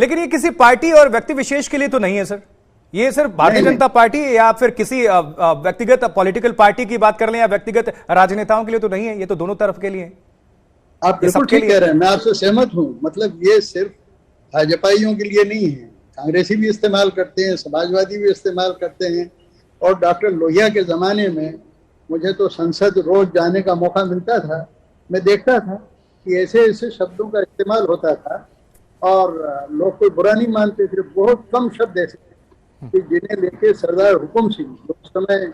लेकिन ये किसी पार्टी और व्यक्ति विशेष के लिए तो नहीं है सर, ये सिर्फ भारतीय जनता पार्टी या फिर किसी व्यक्तिगत पॉलिटिकल पार्टी की बात कर लें या व्यक्तिगत राजनेताओं के लिए तो नहीं है, ये तो दोनों तरफ के लिए है। आप बिल्कुल ठीक कह रहे हैं, मैं आपसे सहमत हूं। मतलब ये सिर्फ भाजपाइयों के लिए नहीं है, कांग्रेसी भी इस्तेमाल करते हैं, समाजवादी भी इस्तेमाल करते हैं। और डॉक्टर लोहिया के जमाने में मुझे तो संसद रोज जाने का मौका मिलता था, मैं देखता था कि ऐसे ऐसे शब्दों का इस्तेमाल होता था और लोग कोई बुरा नहीं मानते थे। बहुत कम शब्द ऐसे थे कि जिन्हें लेके सरदार हुकुम सिंह उस समय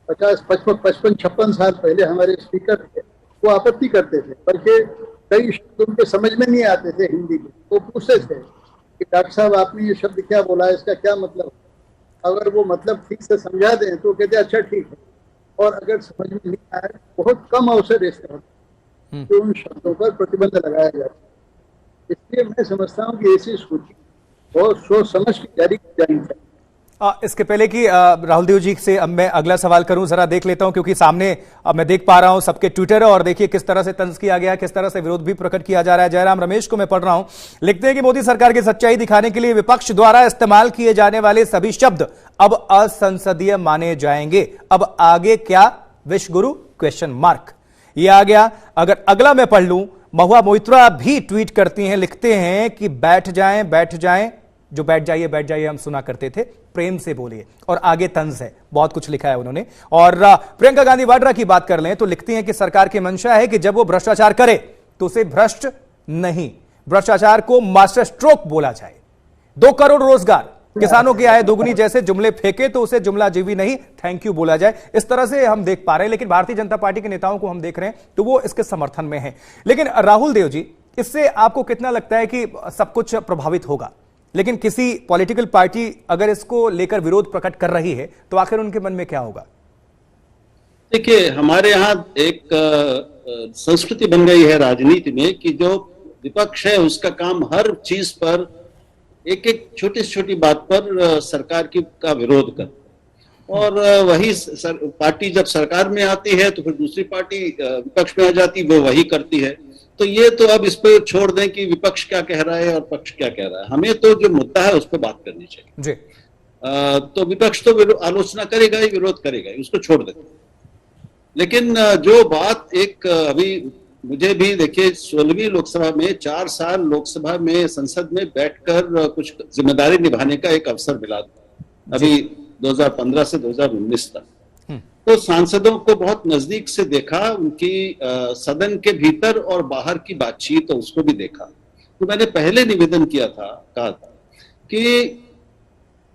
55 साल पहले हमारे स्पीकर थे, वो आपत्ति करते थे, बल्कि कई शब्द उनके समझ में नहीं आते थे हिंदी में। वो पूछते थे कि डॉक्टर साहब आपने ये शब्द क्या बोला है, इसका क्या मतलब। अगर वो मतलब ठीक से समझा दें तो कहते अच्छा ठीक है, और अगर समझ में नहीं आए बहुत कम अवसर ऐसे होते हैं कि उन शब्दों पर प्रतिबंध लगाया जाता है। इसलिए मैं समझता हूँ कि ऐसी सूची बहुत सोच समझ के जारी की जानी चाहिए। इसके पहले कि राहुल देव जी से अब मैं अगला सवाल करूं, जरा देख लेता हूं क्योंकि सामने अब मैं देख पा रहा हूं सबके ट्विटर और देखिए किस तरह से तंज किया गया, किस तरह से विरोध भी प्रकट किया जा रहा है। जयराम रमेश को मैं पढ़ रहा हूं, लिखते हैं कि मोदी सरकार की सच्चाई दिखाने के लिए विपक्ष द्वारा इस्तेमाल किए जाने वाले सभी शब्द अब असंसदीय माने जाएंगे। अब आगे क्या विश्व गुरु क्वेश्चन मार्क, ये आ गया। अगर अगला मैं पढ़ लूं, महुआ मोइत्रा भी ट्वीट करती हैं, लिखते हैं कि बैठ जाएं, जो बैठ जाइए हम सुना करते थे, प्रेम से बोलिए। और आगे तंज है, बहुत कुछ लिखा है उन्होंने। और प्रियंका गांधी वाड्रा की बात कर लें तो लिखती हैं कि सरकार की मंशा है कि जब वो भ्रष्टाचार करे तो उसे भ्रष्ट नहीं, भ्रष्टाचार को मास्टर स्ट्रोक बोला जाए। 2 करोड़ रोजगार, किसानों की आय दोगुनी जैसे जुमले फेंके तो उसे जुमला जीवी नहीं थैंक यू बोला जाए। इस तरह से हम देख पा रहे हैं, लेकिन भारतीय जनता पार्टी के नेताओं को हम देख रहे हैं तो वो इसके समर्थन में है। लेकिन राहुल देव जी, इससे आपको कितना लगता है कि सब कुछ प्रभावित होगा? लेकिन किसी पॉलिटिकल पार्टी अगर इसको लेकर विरोध प्रकट कर रही है तो आखिर उनके मन में क्या होगा? देखिए, हमारे यहाँ एक संस्कृति बन गई है राजनीति में कि जो विपक्ष है उसका काम हर चीज पर एक एक छोटी से छोटी बात पर सरकार का विरोध कर, और वही पार्टी जब सरकार में आती है तो फिर दूसरी पार्टी विपक्ष में आ जाती, वो वही करती है। तो ये तो अब इस पे छोड़ दें कि विपक्ष क्या कह रहा है और पक्ष क्या कह रहा है, हमें तो जो मुद्दा है उस पर बात करनी चाहिए जी। तो विपक्ष तो आलोचना करेगा ही, विरोध करेगा ही, उसको छोड़ देते। लेकिन जो बात एक अभी मुझे भी देखिए 16वीं लोकसभा में 4 साल लोकसभा में संसद में बैठकर कुछ जिम्मेदारी निभाने का एक अवसर मिला अभी 2015 से 2019 तक। तो सांसदों को बहुत नजदीक से देखा, उनकी सदन के भीतर और बाहर की बातचीत, तो उसको भी देखा। तो मैंने पहले निवेदन कहा था कि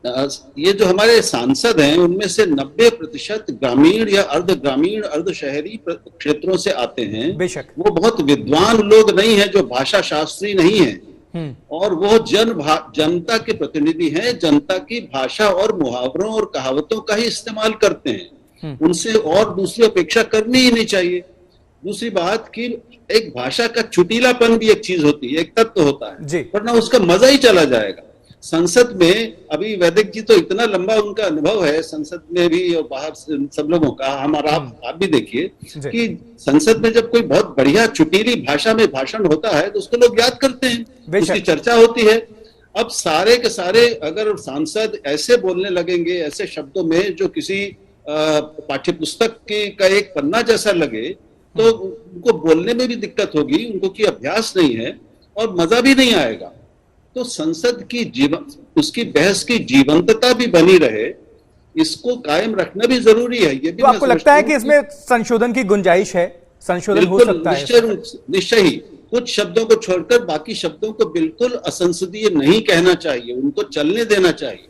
ये जो हमारे सांसद हैं उनमें से 90% ग्रामीण या अर्ध ग्रामीण अर्ध शहरी क्षेत्रों से आते हैं। बेशक वो बहुत विद्वान लोग नहीं है, जो भाषा शास्त्री नहीं है, और वो जनता के प्रतिनिधि हैं, जनता की भाषा और मुहावरों और कहावतों का ही इस्तेमाल करते हैं। उनसे और दूसरी अपेक्षा करनी ही नहीं चाहिए। दूसरी बात कि एक भाषा का चुटीलापन भी एक चीज होती है, एक तत्व होता है, वरना उसका मजा ही चला जाएगा। संसद में अभी वैदिक जी तो इतना लंबा उनका अनुभव है संसद में भी और बाहर सब लोगों का, हमारा आप भी देखिए कि संसद में जब कोई बहुत बढ़िया चुटीली भाषा में भाषण होता है तो उसको लोग याद करते हैं, उसकी चर्चा होती है। अब सारे के सारे अगर सांसद ऐसे बोलने लगेंगे ऐसे शब्दों में जो किसी पाठ्य पुस्तक का एक पन्ना जैसा लगे, तो उनको बोलने में भी दिक्कत होगी, उनको की अभ्यास नहीं है और मजा भी नहीं आएगा। तो संसद की उसकी बहस की जीवंतता भी बनी रहे, इसको कायम रखना भी जरूरी है। ये भी तो आपको लगता है कि इसमें संशोधन की गुंजाइश है, संशोधन हो सकता है? निश्चय ही। कुछ शब्दों को छोड़कर बाकी शब्दों को बिल्कुल असंसदीय नहीं कहना चाहिए, उनको चलने देना चाहिए।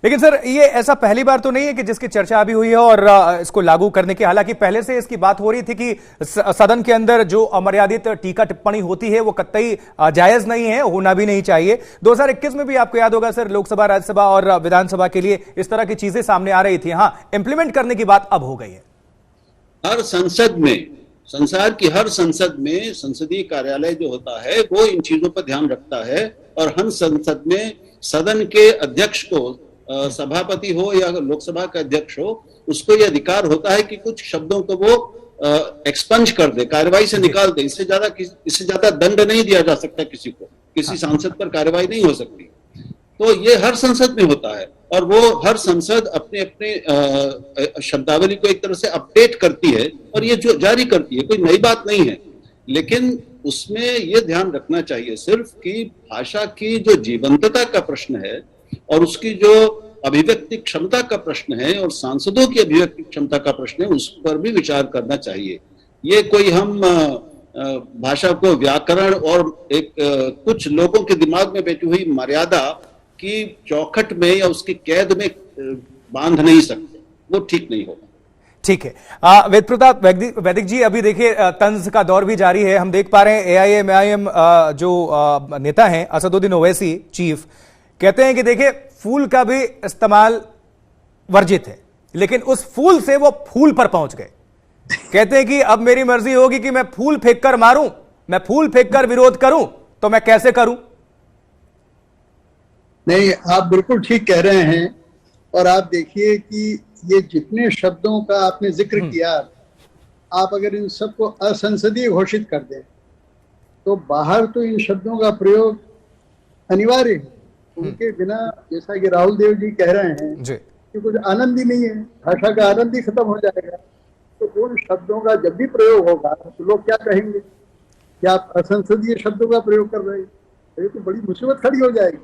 लेकिन सर, ये ऐसा पहली बार तो नहीं है कि जिसकी चर्चा अभी हुई है और इसको लागू करने की, हालांकि पहले से इसकी बात हो रही थी कि सदन के अंदर जो अमर्यादित टीका टिप्पणी होती है वो कतई जायज नहीं है, होना भी नहीं चाहिए। 2021 में भी आपको याद होगा सर, लोकसभा राज्यसभा और विधानसभा के लिए इस तरह की चीजें सामने आ रही थी। हाँ, इंप्लीमेंट करने की बात अब हो गई है। हर संसद में, संसार की हर संसद में संसदीय कार्यालय जो होता है वो इन चीजों पर ध्यान रखता है, और हर संसद में सदन के अध्यक्ष को, सभापति हो या लोकसभा का अध्यक्ष हो, उसको यह अधिकार होता है कि कुछ शब्दों को वो एक्सपंज कर दे, कार्रवाई से निकाल दे। इससे ज्यादा दंड नहीं दिया जा सकता किसी को, किसी सांसद पर कार्रवाई नहीं हो सकती। तो ये हर संसद में होता है और वो हर संसद अपने अपने शब्दावली को एक तरह से अपडेट करती है और ये जो जारी करती है, कोई नई बात नहीं है। लेकिन उसमें ये ध्यान रखना चाहिए सिर्फ कि भाषा की जो जीवंतता का प्रश्न है और उसकी जो अभिव्यक्ति क्षमता का प्रश्न है और सांसदों की अभिव्यक्ति क्षमता का प्रश्न है, उस पर भी विचार करना चाहिए। ये कोई हम भाषा को व्याकरण और एक कुछ लोगों के दिमाग में बैठी हुई मर्यादा की चौखट में या उसकी कैद में बांध नहीं सकते, वो ठीक नहीं होगा। ठीक है। वेद प्रताप वैदिक जी, अभी देखिए तंज का दौर भी जारी है। हम देख पा रहे हैं AIM जो नेता हैं असदुद्दीन ओवैसी चीफ, कहते हैं कि देखिए फूल का भी इस्तेमाल वर्जित है, लेकिन उस फूल से वो फूल पर पहुंच गए। कहते हैं कि अब मेरी मर्जी होगी कि मैं फूल फेंक कर मारूं, मैं फूल फेंक कर विरोध करूं, तो मैं कैसे करूं? नहीं, आप बिल्कुल ठीक कह रहे हैं। और आप देखिए कि ये जितने शब्दों का आपने जिक्र किया, आप अगर इन सबको असंसदीय घोषित कर दें तो बाहर तो इन शब्दों का प्रयोग अनिवार्य है। उनके बिना, जैसा कि राहुल देव जी कह रहे हैं कि कुछ आनंद ही नहीं है, भाषा का आनंद ही खत्म हो जाएगा। तो उन शब्दों का जब भी प्रयोग होगा तो लोग क्या कहेंगे कि आप असंसदीय शब्दों का प्रयोग कर रहे हैं, ये तो बड़ी मुसीबत खड़ी हो जाएगी।